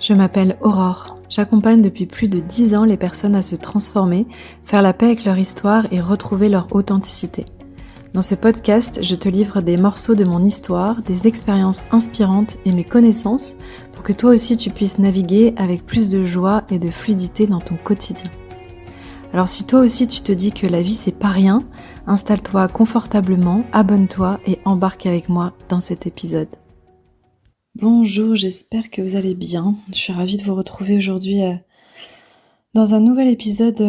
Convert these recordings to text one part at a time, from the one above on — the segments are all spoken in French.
Je m'appelle Aurore. J'accompagne depuis plus de 10 ans les personnes à se transformer, faire la paix avec leur histoire et retrouver leur authenticité. Dans ce podcast, je te livre des morceaux de mon histoire, des expériences inspirantes et mes connaissances pour que toi aussi tu puisses naviguer avec plus de joie et de fluidité dans ton quotidien. Alors si toi aussi tu te dis que la vie c'est pas rien, installe-toi confortablement, abonne-toi et embarque avec moi dans cet épisode. Bonjour, j'espère que vous allez bien. Je suis ravie de vous retrouver aujourd'hui dans un nouvel épisode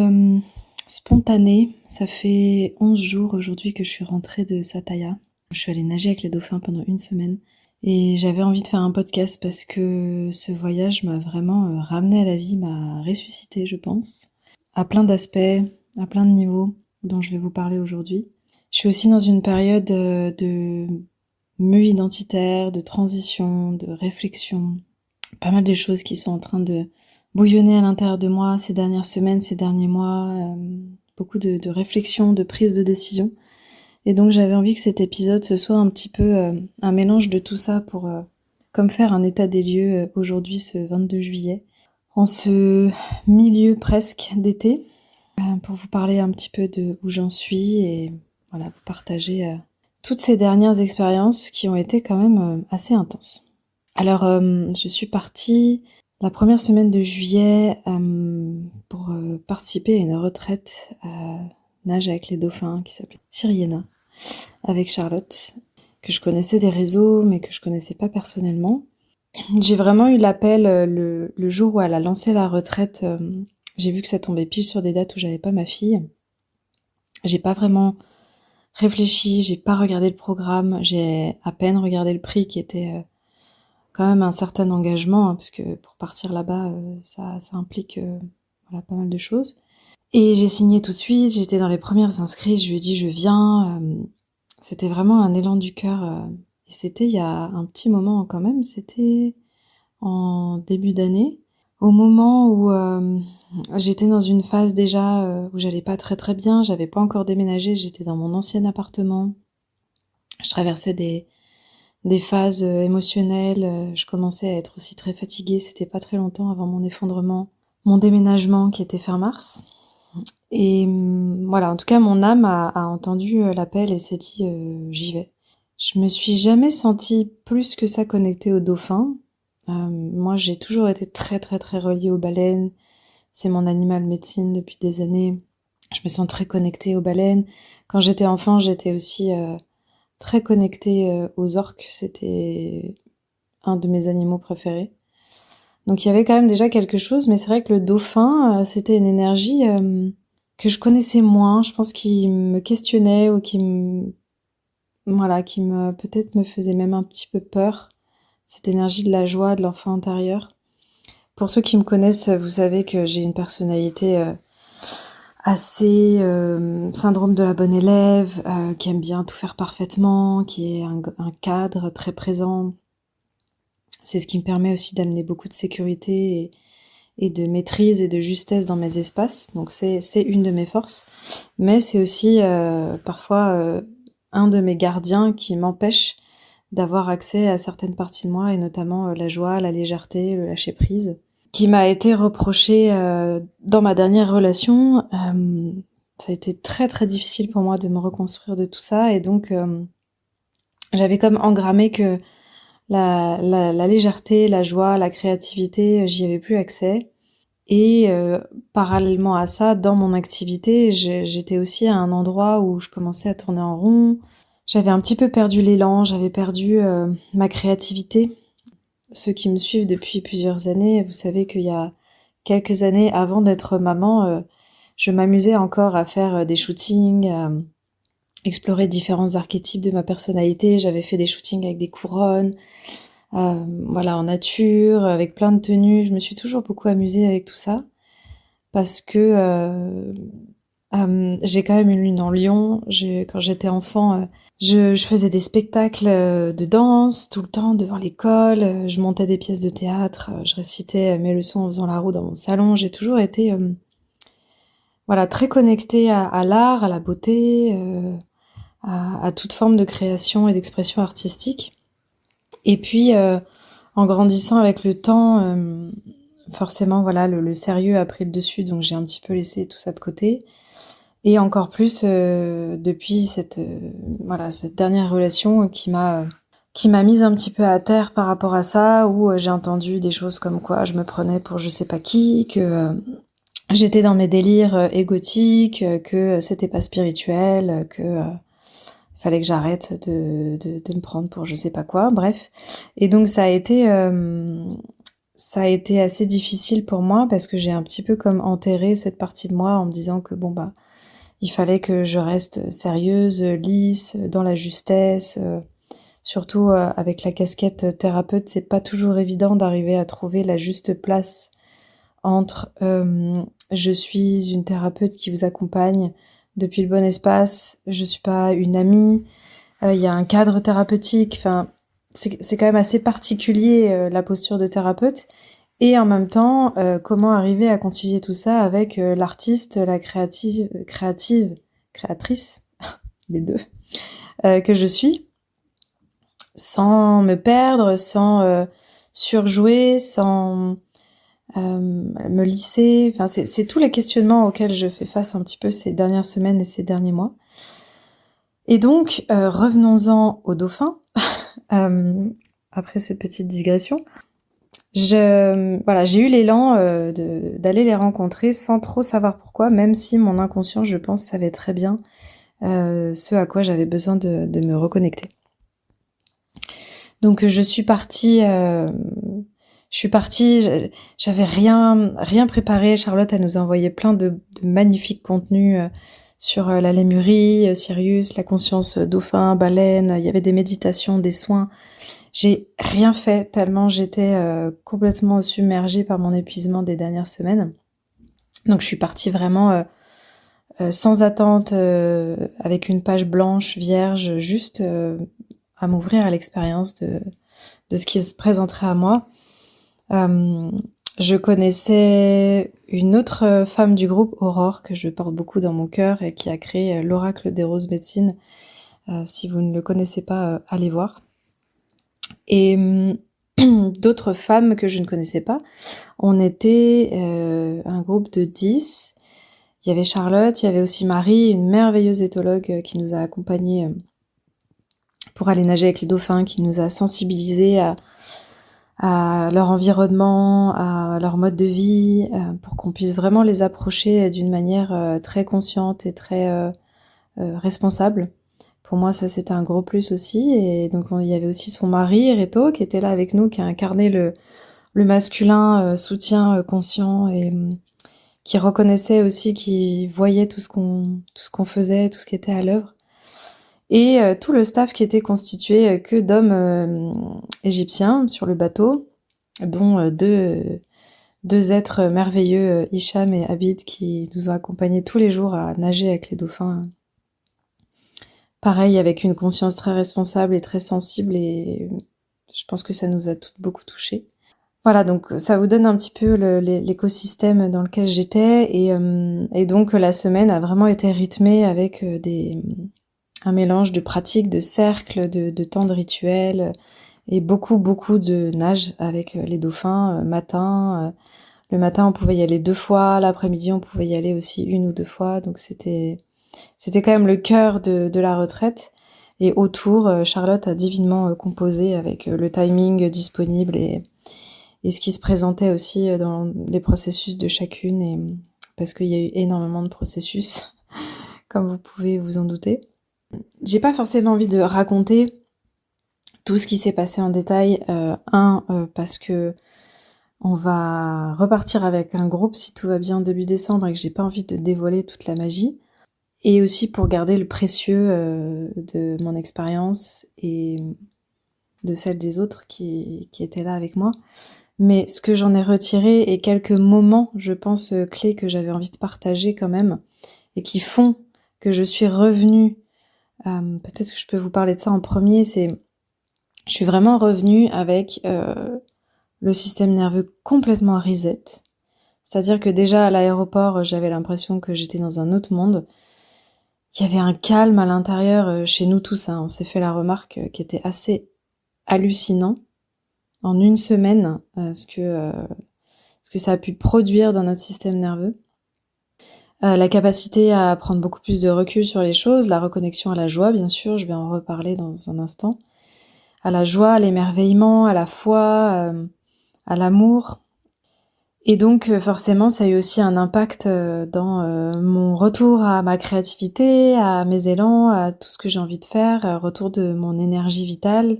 spontané. Ça fait 11 jours aujourd'hui que je suis rentrée de Sathaya. Je suis allée nager avec les dauphins pendant une semaine et j'avais envie de faire un podcast parce que ce voyage m'a vraiment ramenée à la vie, m'a ressuscité, je pense, à plein d'aspects, à plein de niveaux dont je vais vous parler aujourd'hui. Je suis aussi dans une période de mue identitaire, de transition, de réflexion, pas mal de choses qui sont en train de bouillonner à l'intérieur de moi ces dernières semaines, ces derniers mois, beaucoup de réflexion, de prise de décision. Et donc j'avais envie que cet épisode ce soit un petit peu un mélange de tout ça pour comme faire un état des lieux aujourd'hui ce 22 juillet, en ce milieu presque d'été, pour vous parler un petit peu de où j'en suis et voilà, vous partager toutes ces dernières expériences qui ont été quand même assez intenses. Alors, je suis partie la première semaine de juillet pour participer à une retraite nage avec les dauphins qui s'appelait Syriena avec Charlotte, que je connaissais des réseaux mais que je connaissais pas personnellement. J'ai vraiment eu l'appel le jour où elle a lancé la retraite. J'ai vu que ça tombait pile sur des dates où j'avais pas ma fille. J'ai pas vraiment réfléchi, j'ai pas regardé le programme, j'ai à peine regardé le prix qui était quand même un certain engagement, parce que pour partir là-bas, ça implique voilà, pas mal de choses. Et j'ai signé tout de suite, j'étais dans les premières inscrites, je lui ai dit je viens. C'était vraiment un élan du cœur. Et c'était il y a un petit moment quand même, c'était en début d'année, au moment où j'étais dans une phase déjà où j'allais pas très très bien, j'avais pas encore déménagé, j'étais dans mon ancien appartement, je traversais des phases émotionnelles, je commençais à être aussi très fatiguée, c'était pas très longtemps avant mon effondrement, mon déménagement qui était fin mars. Et voilà, en tout cas mon âme a entendu l'appel et s'est dit j'y vais. Je me suis jamais sentie plus que ça connectée aux dauphins. Moi j'ai toujours été très très très reliée aux baleines, c'est mon animal médecine depuis des années. Je me sens très connectée aux baleines. Quand j'étais enfant j'étais aussi très connectée aux orques, c'était un de mes animaux préférés. Donc il y avait quand même déjà quelque chose, mais c'est vrai que le dauphin, c'était une énergie que je connaissais moins, je pense qu'il me questionnait ou qui me peut-être me faisait même un petit peu peur, cette énergie de la joie, de l'enfant intérieur. Pour ceux qui me connaissent, vous savez que j'ai une personnalité assez syndrome de la bonne élève, qui aime bien tout faire parfaitement, qui est un cadre très présent. C'est ce qui me permet aussi d'amener beaucoup de sécurité et de maîtrise et de justesse dans mes espaces. Donc c'est une de mes forces. Mais c'est aussi parfois un de mes gardiens qui m'empêche d'avoir accès à certaines parties de moi, et notamment la joie, la légèreté, le lâcher-prise, qui m'a été reproché dans ma dernière relation. Ça a été très très difficile pour moi de me reconstruire de tout ça, et donc j'avais comme engrammé que la légèreté, la joie, la créativité, j'y avais plus accès. Et parallèlement à ça, dans mon activité, j'étais aussi à un endroit où je commençais à tourner en rond. J'avais un petit peu perdu l'élan, j'avais perdu ma créativité. Ceux qui me suivent depuis plusieurs années, vous savez qu'il y a quelques années, avant d'être maman, je m'amusais encore à faire des shootings, à explorer différents archétypes de ma personnalité. J'avais fait des shootings avec des couronnes, voilà, en nature, avec plein de tenues. Je me suis toujours beaucoup amusée avec tout ça, parce que j'ai quand même une lune en Lion. Quand j'étais enfant, je faisais des spectacles de danse tout le temps devant l'école, je montais des pièces de théâtre, je récitais mes leçons en faisant la roue dans mon salon. J'ai toujours été voilà, très connectée à l'art, à la beauté, à toute forme de création et d'expression artistique. Et puis En grandissant avec le temps, forcément, voilà, le sérieux a pris le dessus, donc j'ai un petit peu laissé tout ça de côté. Et encore plus depuis cette dernière relation qui m'a mise un petit peu à terre par rapport à ça, où j'ai entendu des choses comme quoi je me prenais pour je sais pas qui, que j'étais dans mes délires égotiques, que c'était pas spirituel, que fallait que j'arrête de me prendre pour je sais pas quoi, bref. Et donc ça a été assez difficile pour moi parce que j'ai un petit peu comme enterré cette partie de moi en me disant que bon bah il fallait que je reste sérieuse, lisse, dans la justesse. Surtout avec la casquette thérapeute, c'est pas toujours évident d'arriver à trouver la juste place entre je suis une thérapeute qui vous accompagne depuis le bon espace, je suis pas une amie, il y a un cadre thérapeutique, enfin c'est quand même assez particulier la posture de thérapeute. Et en même temps, comment arriver à concilier tout ça avec l'artiste, la créatrice, les deux, que je suis, sans me perdre, sans surjouer, sans me lisser. Enfin, c'est tous les questionnements auxquels je fais face un petit peu ces dernières semaines et ces derniers mois. Et donc, revenons-en aux dauphins, après cette petite digression. J'ai eu l'élan d'aller les rencontrer sans trop savoir pourquoi, même si mon inconscient, je pense, savait très bien ce à quoi j'avais besoin de me reconnecter. Donc je suis partie, j'avais rien préparé. Charlotte, elle nous a envoyé plein de magnifiques contenus sur la lémurie, Sirius, la conscience dauphin, baleine. Il y avait des méditations, des soins. J'ai rien fait tellement j'étais complètement submergée par mon épuisement des dernières semaines. Donc je suis partie vraiment sans attente, avec une page blanche, vierge, juste à m'ouvrir à l'expérience de ce qui se présenterait à moi. Je connaissais une autre femme du groupe, Aurore, que je porte beaucoup dans mon cœur et qui a créé l'Oracle des Roses Médecine. Si vous ne le connaissez pas, allez voir. Et d'autres femmes que je ne connaissais pas. On était un groupe de 10. Il y avait Charlotte, il y avait aussi Marie, une merveilleuse éthologue qui nous a accompagnés pour aller nager avec les dauphins, qui nous a sensibilisés à leur environnement, à leur mode de vie, pour qu'on puisse vraiment les approcher d'une manière très consciente et très responsable. Pour moi, ça, c'était un gros plus aussi. Et donc, il y avait aussi son mari, Reto, qui était là avec nous, qui a incarné le masculin soutien conscient et qui reconnaissait aussi, qui voyait tout ce qu'on faisait, tout ce qui était à l'œuvre. Et tout le staff qui était constitué que d'hommes égyptiens sur le bateau, dont deux êtres merveilleux, Hicham et Abid, qui nous ont accompagnés tous les jours à nager avec les dauphins. Pareil, avec une conscience très responsable et très sensible, et je pense que ça nous a toutes beaucoup touchés. Voilà, donc ça vous donne un petit peu l'écosystème dans lequel j'étais, et donc la semaine a vraiment été rythmée avec un mélange de pratiques, de cercles, de temps de rituels, et beaucoup de nage avec les dauphins. Le matin on pouvait y aller 2 fois, l'après-midi on pouvait y aller aussi 1 ou 2 fois, donc c'était quand même le cœur de la retraite. Et autour, Charlotte a divinement composé avec le timing disponible et ce qui se présentait aussi dans les processus de chacune, et parce qu'il y a eu énormément de processus, comme vous pouvez vous en douter. J'ai pas forcément envie de raconter tout ce qui s'est passé en détail, parce que on va repartir avec un groupe si tout va bien début décembre et que j'ai pas envie de dévoiler toute la magie. Et aussi pour garder le précieux de mon expérience et de celle des autres qui étaient là avec moi. Mais ce que j'en ai retiré et quelques moments, je pense, clés que j'avais envie de partager quand même, et qui font que je suis revenue, peut-être que je peux vous parler de ça en premier, je suis vraiment revenue avec le système nerveux complètement reset. C'est-à-dire que déjà à l'aéroport, j'avais l'impression que j'étais dans un autre monde. Il y avait un calme à l'intérieur chez nous tous, hein. On s'est fait la remarque qui était assez hallucinant. en une semaine, ce que ça a pu produire dans notre système nerveux. La capacité à prendre beaucoup plus de recul sur les choses, la reconnexion à la joie, bien sûr, je vais en reparler dans un instant. À la joie, à l'émerveillement, à la foi, à l'amour. Et donc forcément, ça a eu aussi un impact dans mon retour à ma créativité, à mes élans, à tout ce que j'ai envie de faire, retour de mon énergie vitale.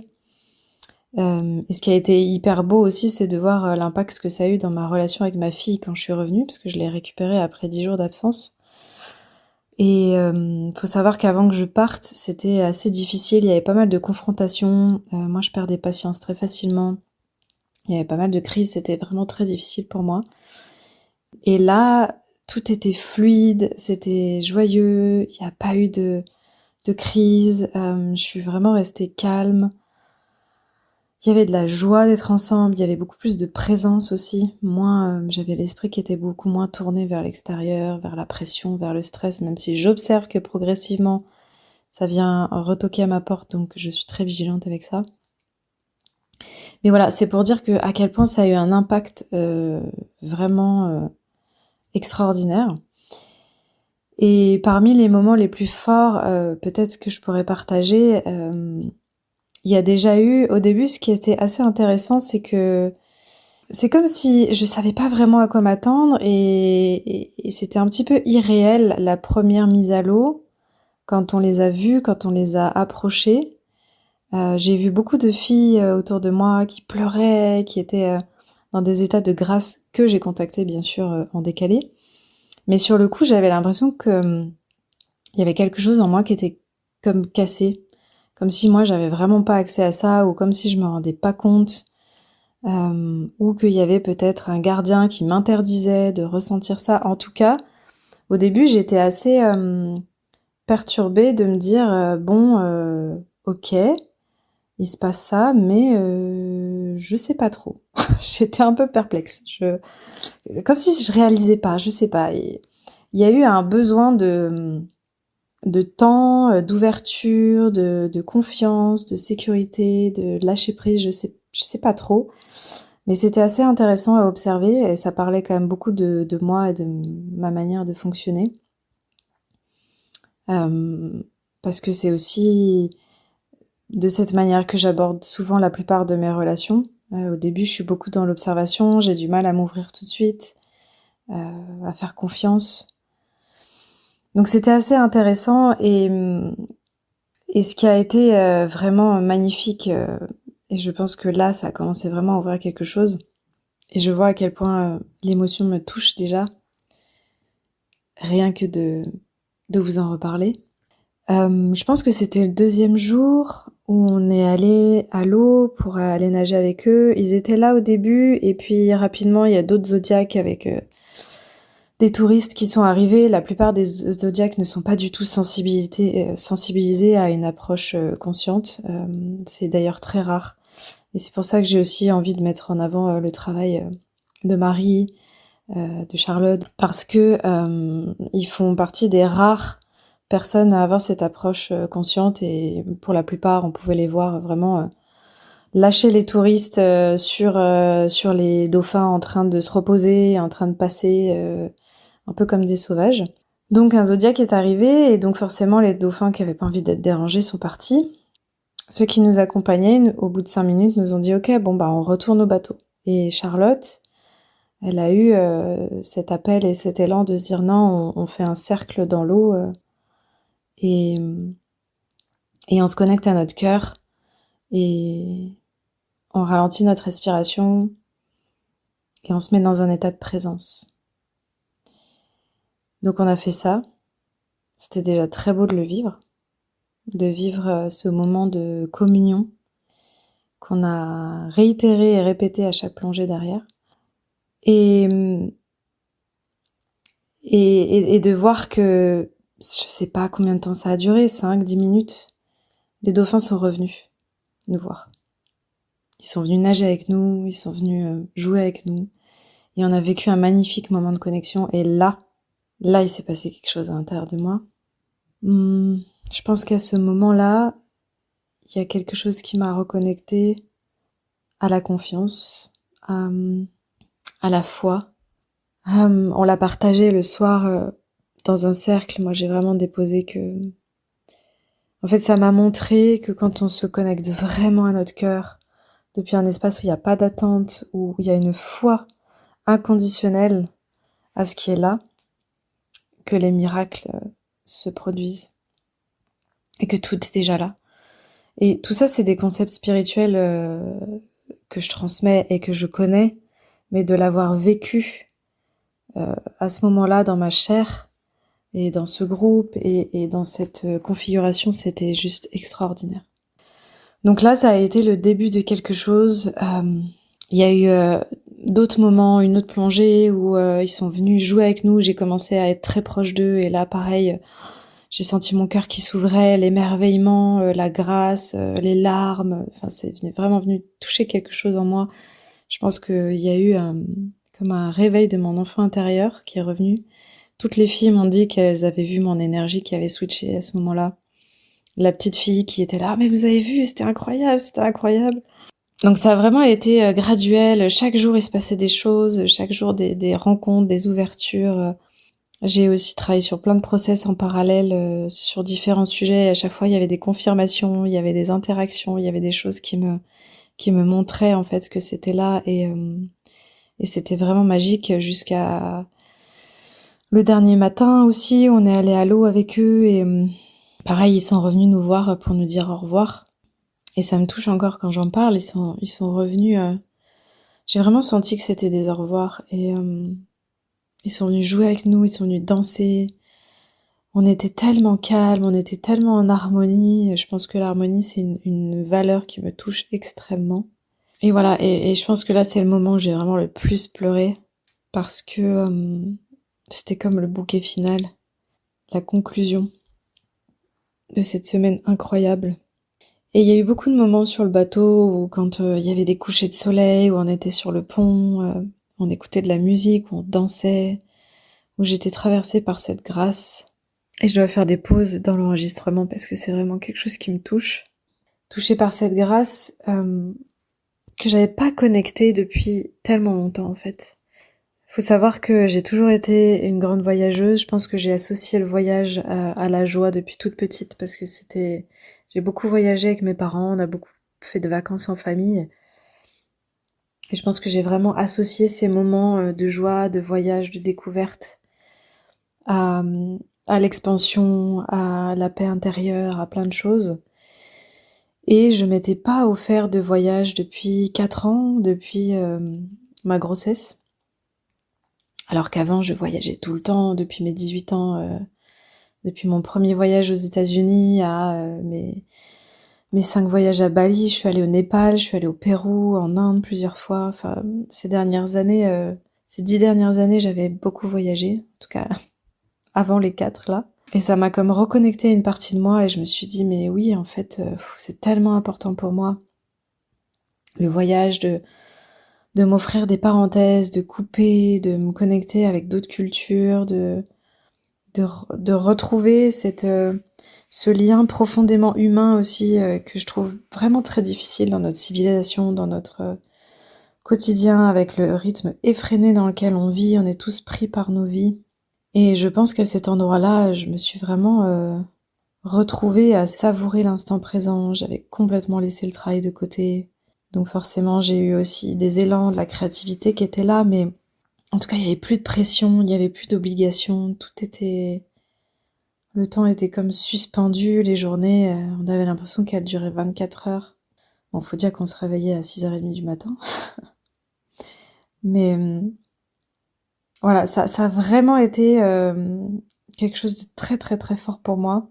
Et ce qui a été hyper beau aussi, c'est de voir l'impact que ça a eu dans ma relation avec ma fille quand je suis revenue, parce que je l'ai récupérée après 10 jours d'absence. Et faut savoir qu'avant que je parte, c'était assez difficile, il y avait pas mal de confrontations, moi je perdais patience très facilement, il y avait pas mal de crises, c'était vraiment très difficile pour moi. Et là, tout était fluide, c'était joyeux, il n'y a pas eu de crise, je suis vraiment restée calme. Il y avait de la joie d'être ensemble, il y avait beaucoup plus de présence aussi. Moi, j'avais l'esprit qui était beaucoup moins tourné vers l'extérieur, vers la pression, vers le stress, même si j'observe que progressivement, ça vient retoquer à ma porte, donc je suis très vigilante avec ça. Mais voilà, c'est pour dire à quel point ça a eu un impact vraiment extraordinaire. Et parmi les moments les plus forts, peut-être que je pourrais partager, il y a déjà eu, au début, ce qui était assez intéressant, c'est que c'est comme si je savais pas vraiment à quoi m'attendre et c'était un petit peu irréel la première mise à l'eau quand on les a vus, quand on les a approchés. J'ai vu beaucoup de filles autour de moi qui pleuraient, qui étaient dans des états de grâce que j'ai contactés bien sûr en décalé. Mais sur le coup, j'avais l'impression que il y avait quelque chose en moi qui était comme cassé, comme si moi j'avais vraiment pas accès à ça ou comme si je me rendais pas compte. Ou qu'il y avait peut-être un gardien qui m'interdisait de ressentir ça. En tout cas, au début, j'étais assez perturbée de me dire ok, il se passe ça, mais je sais pas trop. J'étais un peu perplexe. Comme si je réalisais pas, je sais pas. Il y a eu un besoin de temps, d'ouverture, de confiance, de sécurité, de lâcher prise, je sais pas trop. Mais c'était assez intéressant à observer et ça parlait quand même beaucoup de moi et de ma manière de fonctionner. Parce que c'est aussi de cette manière que j'aborde souvent la plupart de mes relations. Au début, je suis beaucoup dans l'observation, j'ai du mal à m'ouvrir tout de suite, à faire confiance. Donc c'était assez intéressant et ce qui a été vraiment magnifique, et je pense que là, ça a commencé vraiment à ouvrir quelque chose. Et je vois à quel point l'émotion me touche déjà, rien que de vous en reparler. Je pense que c'était le 2e jour où on est allé à l'eau pour aller nager avec eux. Ils étaient là au début et puis rapidement il y a d'autres zodiacs avec des touristes qui sont arrivés. La plupart des zodiacs ne sont pas du tout sensibilisés à une approche consciente. C'est d'ailleurs très rare. Et c'est pour ça que j'ai aussi envie de mettre en avant le travail de Marie, de Charlotte, parce que ils font partie des rares personnes à avoir cette approche consciente et pour la plupart, on pouvait les voir vraiment lâcher les touristes sur les dauphins en train de se reposer, en train de passer un peu comme des sauvages. Donc un zodiaque est arrivé et donc forcément les dauphins qui avaient pas envie d'être dérangés sont partis. Ceux qui nous accompagnaient, au bout de 5 minutes, nous ont dit « Ok, on retourne au bateau ». Et Charlotte, elle a eu cet appel et cet élan de se dire « Non, on fait un cercle dans l'eau et on se connecte à notre cœur et on ralentit notre respiration et on se met dans un état de présence ». Donc on a fait ça. C'était déjà très beau de le vivre, ce moment de communion qu'on a réitéré et répété à chaque plongée derrière. Et de voir que, je sais pas combien de temps ça a duré, 5-10 minutes, les dauphins sont revenus nous voir. Ils sont venus nager avec nous, ils sont venus jouer avec nous, et on a vécu un magnifique moment de connexion, et là, il s'est passé quelque chose à l'intérieur de moi. Je pense qu'à ce moment-là, il y a quelque chose qui m'a reconnectée à la confiance, à la foi. On l'a partagé le soir dans un cercle. Moi, j'ai vraiment déposé que... En fait, ça m'a montré que quand on se connecte vraiment à notre cœur, depuis un espace où il n'y a pas d'attente, où il y a une foi inconditionnelle à ce qui est là, que les miracles se produisent et que tout est déjà là. Et tout ça, c'est des concepts spirituels que je transmets et que je connais, mais de l'avoir vécu à ce moment-là dans ma chair et dans ce groupe et dans cette configuration, c'était juste extraordinaire. Donc là, ça a été le début de quelque chose. Il y a eu d'autres moments, une autre plongée où ils sont venus jouer avec nous. J'ai commencé à être très proche d'eux et là, pareil, j'ai senti mon cœur qui s'ouvrait, l'émerveillement, la grâce, les larmes. Enfin, vraiment venu toucher quelque chose en moi. Je pense qu'il y a eu comme un réveil de mon enfant intérieur qui est revenu. Toutes les filles m'ont dit qu'elles avaient vu mon énergie qui avait switché à ce moment-là. La petite fille qui était là, mais vous avez vu, c'était incroyable, c'était incroyable. Donc ça a vraiment été graduel. Chaque jour, il se passait des choses, chaque jour des rencontres, des ouvertures. J'ai aussi travaillé sur plein de process en parallèle, sur différents sujets. À chaque fois, il y avait des confirmations, il y avait des interactions, il y avait des choses qui me montraient en fait que c'était là et c'était vraiment magique jusqu'à le dernier matin aussi. On est allé à l'eau avec eux et pareil, ils sont revenus nous voir pour nous dire au revoir. Et ça me touche encore quand j'en parle. Ils sont revenus. J'ai vraiment senti que c'était des au revoir et ils sont venus jouer avec nous, ils sont venus danser. On était tellement calme, on était tellement en harmonie. Je pense que l'harmonie, c'est une valeur qui me touche extrêmement. Et voilà, et je pense que là, c'est le moment où j'ai vraiment le plus pleuré parce que c'était comme le bouquet final, la conclusion de cette semaine incroyable. Et il y a eu beaucoup de moments sur le bateau où quand il y avait des couchers de soleil, où on était sur le pont, on écoutait de la musique, où on dansait, où j'étais traversée par cette grâce. Et je dois faire des pauses dans l'enregistrement parce que c'est vraiment quelque chose qui me touche. Touchée par cette grâce que j'avais pas connectée depuis tellement longtemps en fait. Faut savoir que j'ai toujours été une grande voyageuse. Je pense que j'ai associé le voyage à la joie depuis toute petite parce que j'ai beaucoup voyagé avec mes parents, on a beaucoup fait de vacances en famille. Et je pense que j'ai vraiment associé ces moments de joie, de voyage, de découverte à l'expansion, à la paix intérieure, à plein de choses. Et je m'étais pas offert de voyage depuis 4 ans, depuis ma grossesse. Alors qu'avant, je voyageais tout le temps, depuis mes 18 ans, depuis mon premier voyage aux États-Unis à mes 5 voyages à Bali. Je suis allée au Népal, je suis allée au Pérou, en Inde plusieurs fois. Enfin, ces 10 dernières années, j'avais beaucoup voyagé, en tout cas avant les 4 là. Et ça m'a comme reconnecté à une partie de moi et je me suis dit, mais oui, en fait, c'est tellement important pour moi. Le voyage, de m'offrir des parenthèses, de couper, de me connecter avec d'autres cultures, de retrouver ce lien profondément humain aussi que je trouve vraiment très difficile dans notre civilisation, dans notre quotidien, avec le rythme effréné dans lequel on vit, on est tous pris par nos vies. Et je pense qu'à cet endroit-là, je me suis vraiment retrouvée à savourer l'instant présent. J'avais complètement laissé le travail de côté. Donc forcément, j'ai eu aussi des élans de la créativité qui étaient là, mais en tout cas, il n'y avait plus de pression, il n'y avait plus d'obligation, le temps était comme suspendu, les journées, on avait l'impression qu'elles duraient 24 heures. Bon, faut dire qu'on se réveillait à 6h30 du matin. Mais voilà, ça a vraiment été quelque chose de très très très fort pour moi.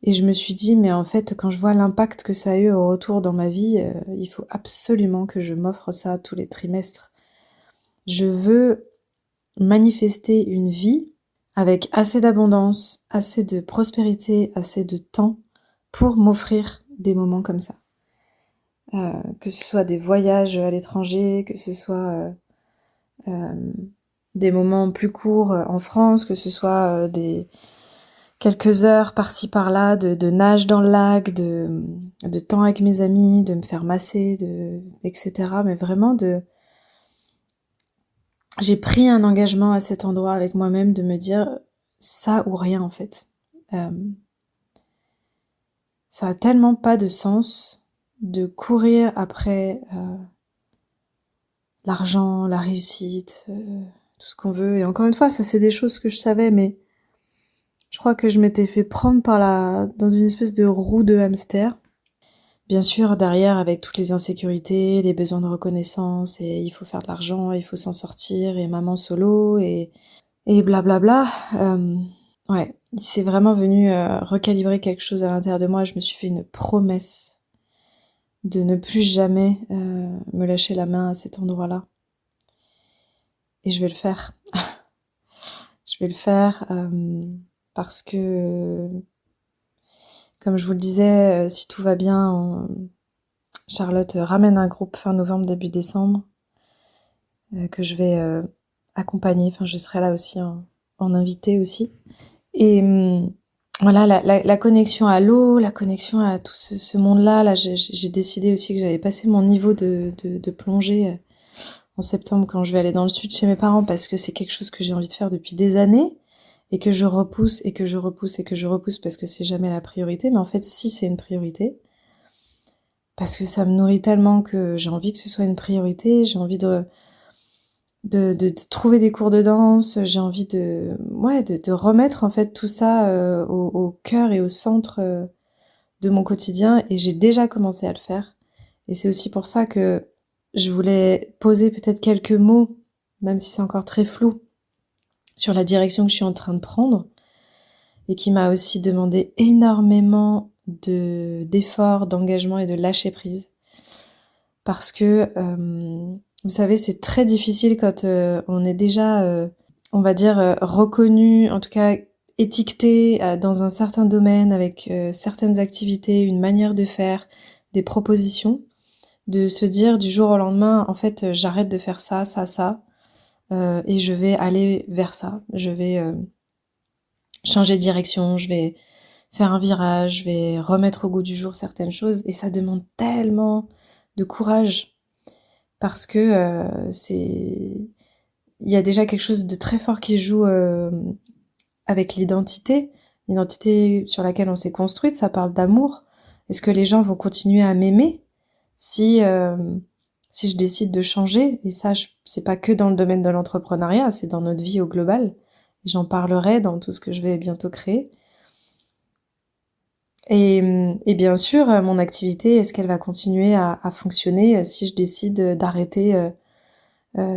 Et je me suis dit, mais en fait, quand je vois l'impact que ça a eu au retour dans ma vie, il faut absolument que je m'offre ça tous les trimestres. Je veux manifester une vie avec assez d'abondance, assez de prospérité, assez de temps pour m'offrir des moments comme ça. Que ce soit des voyages à l'étranger, que ce soit des moments plus courts en France, que ce soit des quelques heures par-ci par-là de nage dans le lac, de temps avec mes amis, de me faire masser, etc. Mais vraiment j'ai pris un engagement à cet endroit avec moi-même de me dire ça ou rien en fait. Ça a tellement pas de sens de courir après l'argent, la réussite, tout ce qu'on veut. Et encore une fois, ça c'est des choses que je savais, mais je crois que je m'étais fait prendre dans une espèce de roue de hamster. Bien sûr, derrière, avec toutes les insécurités, les besoins de reconnaissance, et il faut faire de l'argent, il faut s'en sortir, et maman solo, et blablabla. Ouais, c'est vraiment venu recalibrer quelque chose à l'intérieur de moi. Je me suis fait une promesse de ne plus jamais me lâcher la main à cet endroit-là. Et je vais le faire. Je vais le faire parce que, comme je vous le disais, si tout va bien, Charlotte ramène un groupe fin novembre, début décembre, que je vais accompagner. Enfin, je serai là aussi en invité aussi. Et voilà, la connexion à l'eau, la connexion à tout ce monde-là. Là, j'ai décidé aussi que j'avais passé mon niveau de plongée en septembre quand je vais aller dans le sud chez mes parents, parce que c'est quelque chose que j'ai envie de faire depuis des années et que je repousse et que je repousse et que je repousse parce que c'est jamais la priorité. Mais en fait, si, c'est une priorité. Parce que ça me nourrit tellement que j'ai envie que ce soit une priorité. J'ai envie de trouver des cours de danse, j'ai envie de remettre en fait tout ça au cœur et au centre de mon quotidien, et j'ai déjà commencé à le faire. Et c'est aussi pour ça que je voulais poser peut-être quelques mots, même si c'est encore très flou, sur la direction que je suis en train de prendre, et qui m'a aussi demandé énormément d'efforts, d'engagement et de lâcher prise. Parce que vous savez, c'est très difficile quand on est déjà, on va dire, reconnu, en tout cas étiqueté dans un certain domaine, avec certaines activités, une manière de faire, des propositions, de se dire du jour au lendemain, en fait, j'arrête de faire ça, et je vais aller vers ça. Je vais changer de direction, je vais faire un virage, je vais remettre au goût du jour certaines choses, et ça demande tellement de courage. Parce que il y a déjà quelque chose de très fort qui joue avec l'identité sur laquelle on s'est construite. Ça parle d'amour. Est-ce que les gens vont continuer à m'aimer si je décide de changer? Et ça, c'est pas que dans le domaine de l'entrepreneuriat, c'est dans notre vie au global. J'en parlerai dans tout ce que je vais bientôt créer. Et bien sûr, mon activité, est-ce qu'elle va continuer à fonctionner si je décide d'arrêter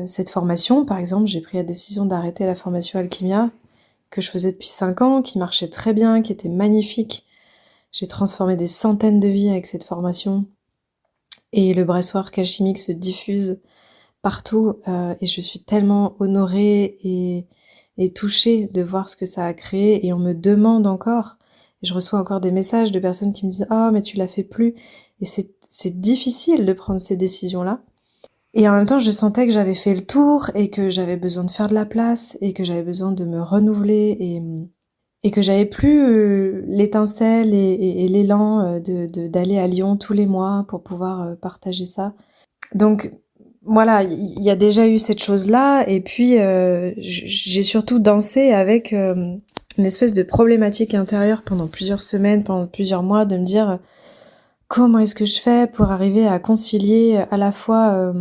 cette formation? Par exemple, j'ai pris la décision d'arrêter la formation Alchimia que je faisais depuis 5 ans, qui marchait très bien, qui était magnifique. J'ai transformé des centaines de vies avec cette formation. Et le Breathwork alchimique se diffuse partout. Et je suis tellement honorée et touchée de voir ce que ça a créé. Et on me demande encore, et je reçois encore des messages de personnes qui me disent « Oh, mais tu la fais plus ». Et c'est difficile de prendre ces décisions-là. Et en même temps, je sentais que j'avais fait le tour et que j'avais besoin de faire de la place et que j'avais besoin de me renouveler et que j'avais plus l'étincelle et l'élan d'aller à Lyon tous les mois pour pouvoir partager ça. Donc voilà, il y a déjà eu cette chose-là, et puis j'ai surtout dansé avec une espèce de problématique intérieure pendant plusieurs semaines, pendant plusieurs mois, de me dire comment est-ce que je fais pour arriver à concilier à la fois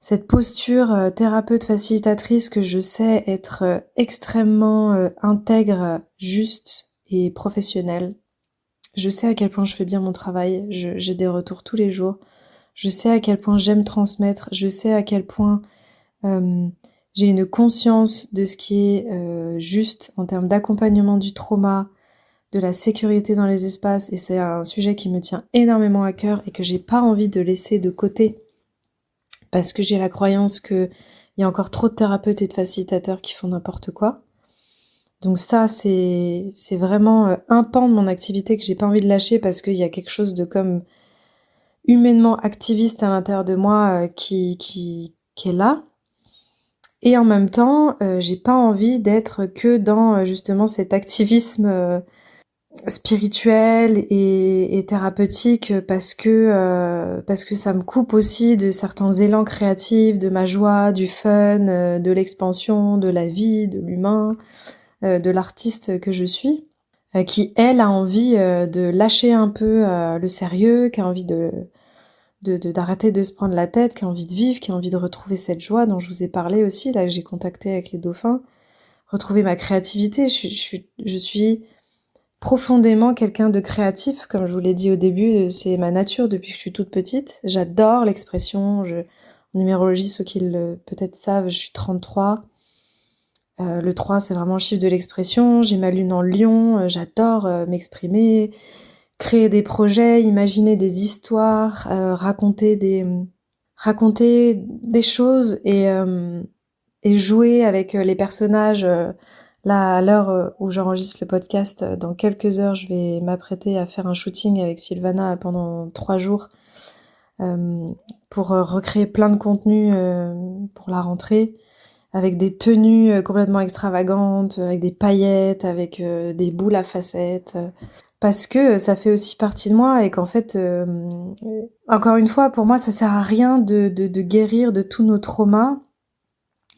cette posture thérapeute facilitatrice que je sais être extrêmement intègre, juste et professionnelle. Je sais à quel point je fais bien mon travail, j'ai des retours tous les jours. Je sais à quel point j'aime transmettre, je sais à quel point j'ai une conscience de ce qui est juste en termes d'accompagnement du trauma, de la sécurité dans les espaces, et c'est un sujet qui me tient énormément à cœur et que j'ai pas envie de laisser de côté parce que j'ai la croyance que il y a encore trop de thérapeutes et de facilitateurs qui font n'importe quoi. Donc ça, c'est vraiment un pan de mon activité que j'ai pas envie de lâcher parce qu'il y a quelque chose de comme humainement activiste à l'intérieur de moi qui est là. Et en même temps, j'ai pas envie d'être que dans justement cet activisme spirituelle et thérapeutique parce que ça me coupe aussi de certains élans créatifs, de ma joie, du fun, de l'expansion, de la vie, de l'humain, de l'artiste que je suis, qui elle a envie de lâcher un peu le sérieux, qui a envie d'arrêter de se prendre la tête, qui a envie de vivre, qui a envie de retrouver cette joie dont je vous ai parlé aussi, là que j'ai contacté avec les dauphins, retrouver ma créativité. Je suis profondément quelqu'un de créatif, comme je vous l'ai dit au début, c'est ma nature depuis que je suis toute petite. J'adore l'expression, en numérologie, ceux qui peut-être savent, je suis 33. Le 3, c'est vraiment le chiffre de l'expression. J'ai ma lune en lion, j'adore m'exprimer, créer des projets, imaginer des histoires, raconter des choses et jouer avec les personnages. Là, à l'heure où j'enregistre le podcast, dans quelques heures, je vais m'apprêter à faire un shooting avec Sylvana pendant 3 jours pour recréer plein de contenu pour la rentrée, avec des tenues complètement extravagantes, avec des paillettes, avec des boules à facettes, parce que ça fait aussi partie de moi et qu'en fait, encore une fois, pour moi, ça sert à rien de guérir de tous nos traumas,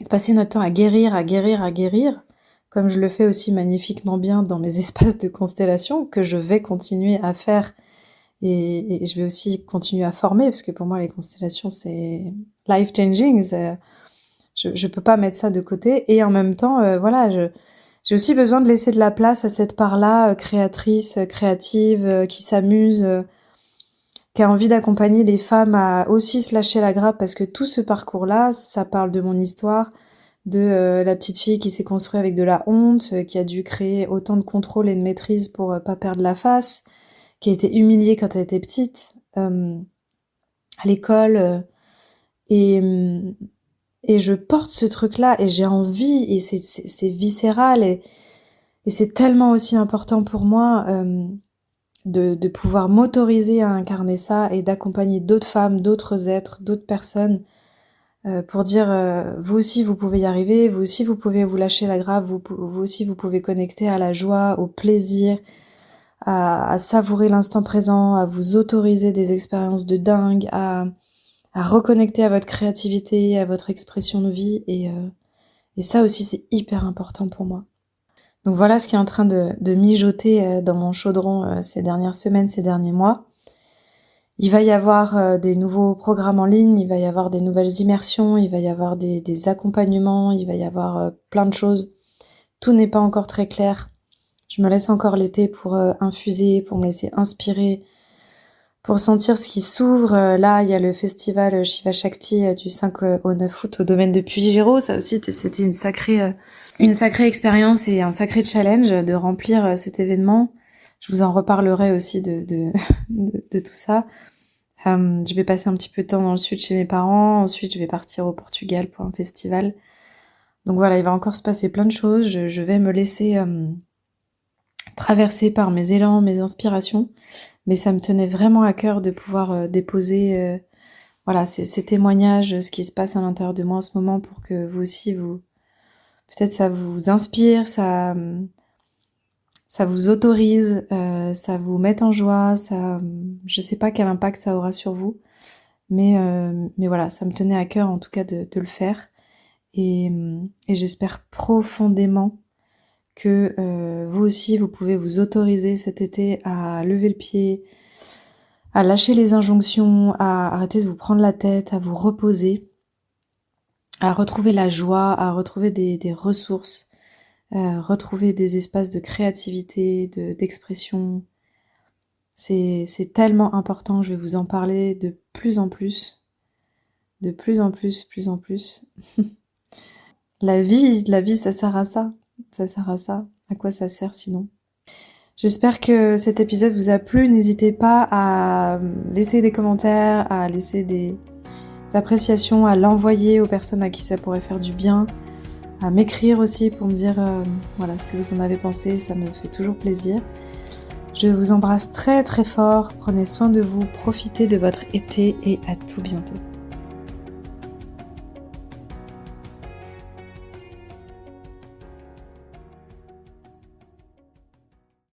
de passer notre temps à guérir, comme je le fais aussi magnifiquement bien dans mes espaces de constellation, que je vais continuer à faire et je vais aussi continuer à former, parce que pour moi les constellations c'est life-changing, je peux pas mettre ça de côté, et en même temps, voilà, j'ai aussi besoin de laisser de la place à cette part-là, créatrice, créative, qui s'amuse, qui a envie d'accompagner les femmes à aussi se lâcher la grappe, parce que tout ce parcours-là, ça parle de mon histoire, de la petite fille qui s'est construite avec de la honte, qui a dû créer autant de contrôle et de maîtrise pour pas perdre la face, qui a été humiliée quand elle était petite, à l'école, et je porte ce truc-là, et j'ai envie, et c'est viscéral, et c'est tellement aussi important pour moi de pouvoir m'autoriser à incarner ça, et d'accompagner d'autres femmes, d'autres êtres, d'autres personnes, pour dire vous aussi vous pouvez y arriver, vous aussi vous pouvez vous lâcher la grappe, vous aussi vous pouvez connecter à la joie, au plaisir, à savourer l'instant présent, à vous autoriser des expériences de dingue, à reconnecter à votre créativité, à votre expression de vie, et ça aussi c'est hyper important pour moi. Donc voilà ce qui est en train de mijoter dans mon chaudron ces dernières semaines, ces derniers mois. Il va y avoir des nouveaux programmes en ligne, il va y avoir des nouvelles immersions, il va y avoir des accompagnements, il va y avoir plein de choses. Tout n'est pas encore très clair. Je me laisse encore l'été pour infuser, pour me laisser inspirer, pour sentir ce qui s'ouvre. Là, il y a le festival Shiva Shakti du 5 au 9 août au domaine de Puy-Giraux. Ça aussi, c'était une sacrée expérience et un sacré challenge de remplir cet événement. Je vous en reparlerai aussi de tout ça. Je vais passer un petit peu de temps dans le sud chez mes parents. Ensuite, je vais partir au Portugal pour un festival. Donc voilà, il va encore se passer plein de choses. Je vais me laisser traverser par mes élans, mes inspirations. Mais ça me tenait vraiment à cœur de pouvoir déposer voilà, ces témoignages, ce qui se passe à l'intérieur de moi en ce moment, pour que vous aussi, peut-être ça vous inspire, ça vous autorise, ça vous met en joie, je sais pas quel impact ça aura sur vous, mais voilà, ça me tenait à cœur en tout cas de le faire, et j'espère profondément que vous aussi vous pouvez vous autoriser cet été à lever le pied, à lâcher les injonctions, à arrêter de vous prendre la tête, à vous reposer, à retrouver la joie, à retrouver des ressources, retrouver des espaces de créativité, d'expression. C'est tellement important, je vais vous en parler de plus en plus. La vie, ça sert à ça. Ça sert à ça. À quoi ça sert sinon? J'espère que cet épisode vous a plu. N'hésitez pas à laisser des commentaires, à laisser des appréciations, à l'envoyer aux personnes à qui ça pourrait faire du bien, à m'écrire aussi pour me dire voilà ce que vous en avez pensé, ça me fait toujours plaisir. Je vous embrasse très très fort, prenez soin de vous, profitez de votre été et à tout bientôt.